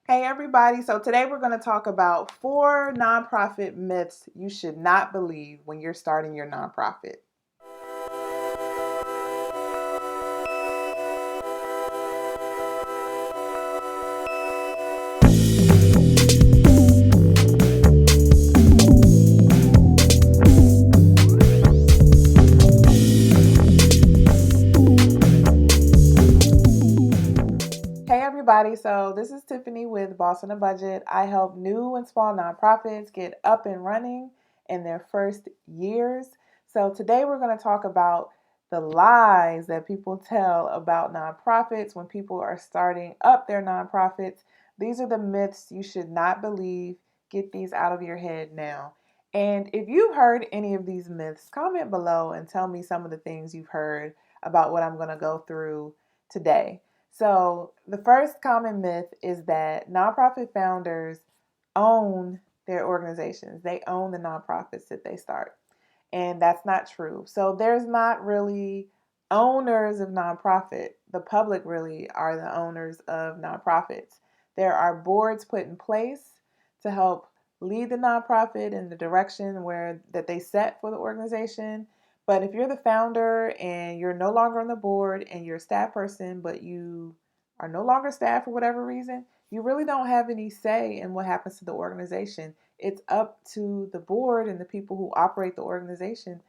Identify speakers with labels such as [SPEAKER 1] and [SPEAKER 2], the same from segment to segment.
[SPEAKER 1] Hey everybody, so today we're going to talk about 4 nonprofit myths you should not believe when you're starting your nonprofit. Hey everybody, so this is Tiffany with Boss on a Budget. I help new and small nonprofits get up and running in their first years. So today we're going to talk about the lies that people tell about nonprofits when people are starting up their nonprofits. These are the myths you should not believe. Get these out of your head now. And if you've heard any of these myths, comment below and tell me some of the things you've heard about what I'm going to go through today. So, the first common myth is that nonprofit founders own their organizations. They own the nonprofits that they start. And that's not true. So, there's not really owners of nonprofit. The public really are the owners of nonprofits. There are boards put in place to help lead the nonprofit in the direction where that they set for the organization. But if you're the founder and you're no longer on the board and you're a staff person, but you are no longer staff for whatever reason, you really don't have any say in what happens to the organization. It's up to the board and the people who operate the organization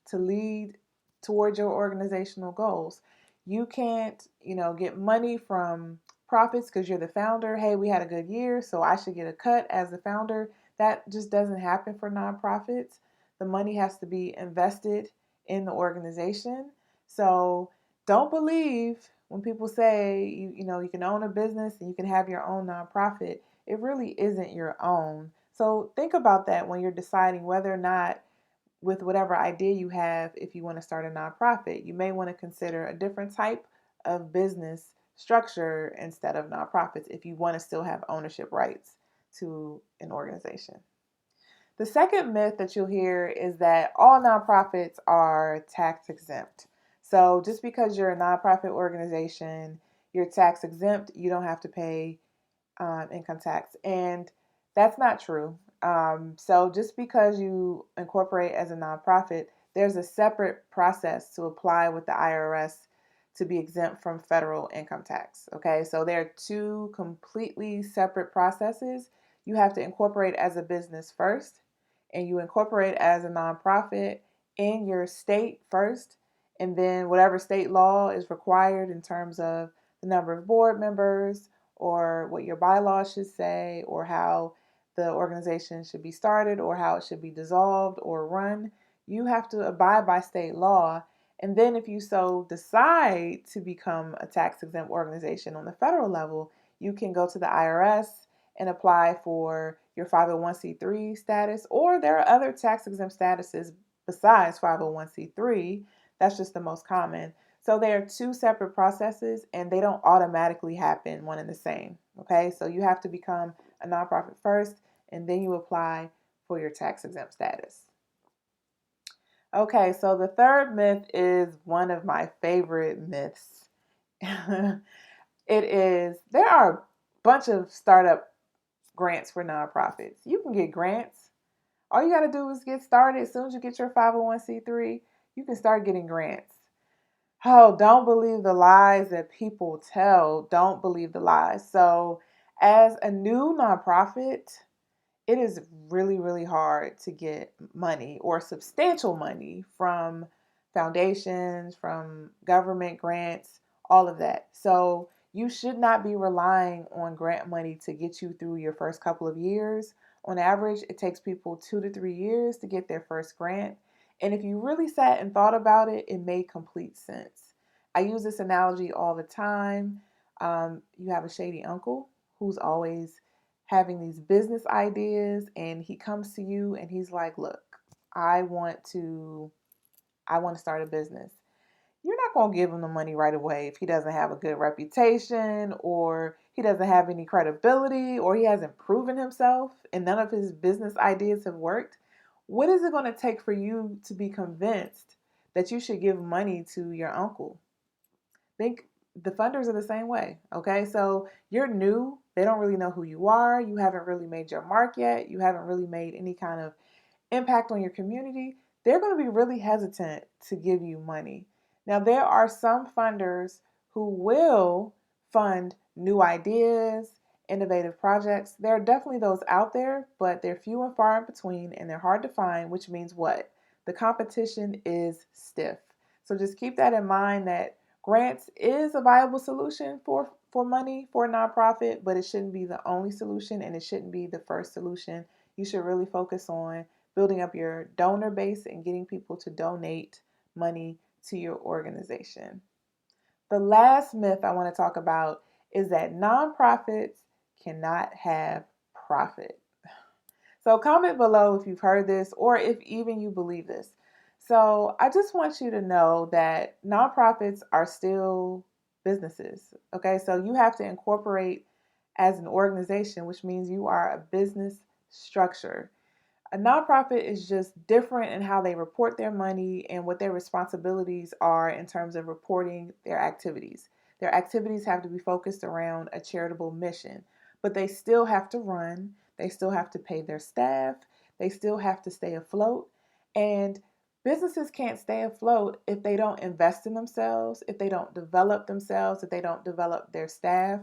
[SPEAKER 1] to lead towards your organizational goals. You can't, get money from profits because you're the founder. Hey, we had a good year, so I should get a cut as the founder. That just doesn't happen for nonprofits. The money has to be invested in the organization. So don't believe when people say you can own a business and you can have your own nonprofit. It really isn't your own. So think about that when you're deciding whether or not, with whatever idea you have, if you want to start a nonprofit, you may want to consider a different type of business structure instead of nonprofits if you want to still have ownership rights to an organization. The second myth that you'll hear is that all nonprofits are tax exempt. So just because you're a nonprofit organization, you're tax exempt, you don't have to pay income tax. And that's not true. So just because you incorporate as a nonprofit, there's a separate process to apply with the IRS to be exempt from federal income tax. Okay, so there are two completely separate processes. You have to incorporate as a business first, and you incorporate as a nonprofit in your state first, and then whatever state law is required in terms of the number of board members or what your bylaws should say or how the organization should be started or how it should be dissolved or run. You have to abide by state law. And then if you so decide to become a tax exempt organization on the federal level, you can go to the IRS and apply for your 501c3 status, or there are other tax exempt statuses besides 501c3. That's just the most common. So they are two separate processes and they don't automatically happen one and the same. Okay, so you have to become a nonprofit first and then you apply for your tax exempt status. Okay, so the third myth is one of my favorite myths. It is there are a bunch of startup grants for nonprofits. You can get grants. All you got to do is get started. As soon as you get your 501c3, you can start getting grants. Oh, don't believe the lies that people tell. Don't believe the lies. So, as a new nonprofit, it is really, really hard to get money or substantial money from foundations, from government grants, all of that. So, you should not be relying on grant money to get you through your first couple of years. On average, it takes people 2 to 3 years to get their first grant. And if you really sat and thought about it, it made complete sense. I use this analogy all the time. You have a shady uncle who's always having these business ideas and he comes to you and he's like, "Look, I want to I want to start a business." You're not going to give him the money right away if he doesn't have a good reputation or he doesn't have any credibility or he hasn't proven himself and none of his business ideas have worked. What is it going to take for you to be convinced that you should give money to your uncle? Think the funders are the same way. Okay, so you're new, they don't really know who you are, you haven't really made your mark yet, you haven't really made any kind of impact on your community, they're going to be really hesitant to give you money. Now, there are some funders who will fund new ideas, innovative projects. There are definitely those out there, but they're few and far in between and they're hard to find, which means what? The competition is stiff. So just keep that in mind that grants is a viable solution for money for a nonprofit, but it shouldn't be the only solution and it shouldn't be the first solution. You should really focus on building up your donor base and getting people to donate money to your organization. The last myth I want to talk about is that nonprofits cannot have profit. So comment below if you've heard this or if even you believe this. So I just want you to know that nonprofits are still businesses. Okay, so you have to incorporate as an organization, which means you are a business structure. A nonprofit is just different in how they report their money and what their responsibilities are in terms of reporting their activities. Their activities have to be focused around a charitable mission, but they still have to run, they still have to pay their staff, they still have to stay afloat. And businesses can't stay afloat if they don't invest in themselves, if they don't develop themselves, if they don't develop their staff.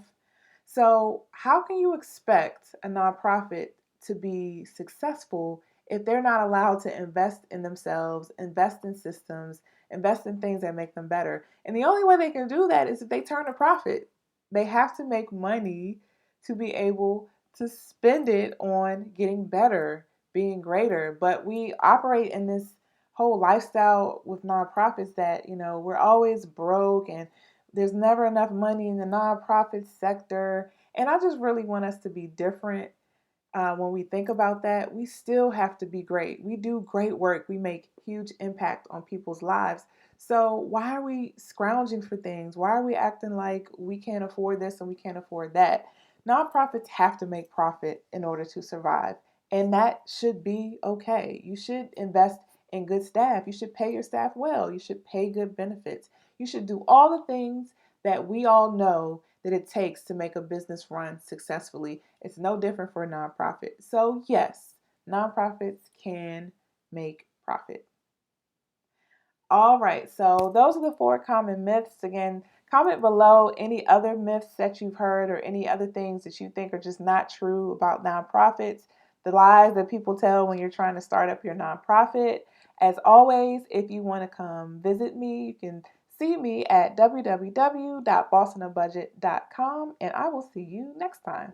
[SPEAKER 1] So, how can you expect a nonprofit to be successful if they're not allowed to invest in themselves, invest in systems, invest in things that make them better? And the only way they can do that is if they turn a profit. They have to make money to be able to spend it on getting better, being greater. But we operate in this whole lifestyle with nonprofits that, we're always broke and there's never enough money in the nonprofit sector. And I just really want us to be different when we think about that. We still have to be great. We do great work. We make huge impact on people's lives. So why are we scrounging for things? Why are we acting like we can't afford this and we can't afford that? Nonprofits have to make profit in order to survive. And that should be okay. You should invest in good staff. You should pay your staff well. You should pay good benefits. You should do all the things that we all know that it takes to make a business run successfully. It's no different for a nonprofit. So, yes, nonprofits can make profit. All right, so those are the 4 common myths. Again, comment below any other myths that you've heard or any other things that you think are just not true about nonprofits, the lies that people tell when you're trying to start up your nonprofit. As always, if you want to come visit me, you can see me at www.bossonabudget.com, and I will see you next time.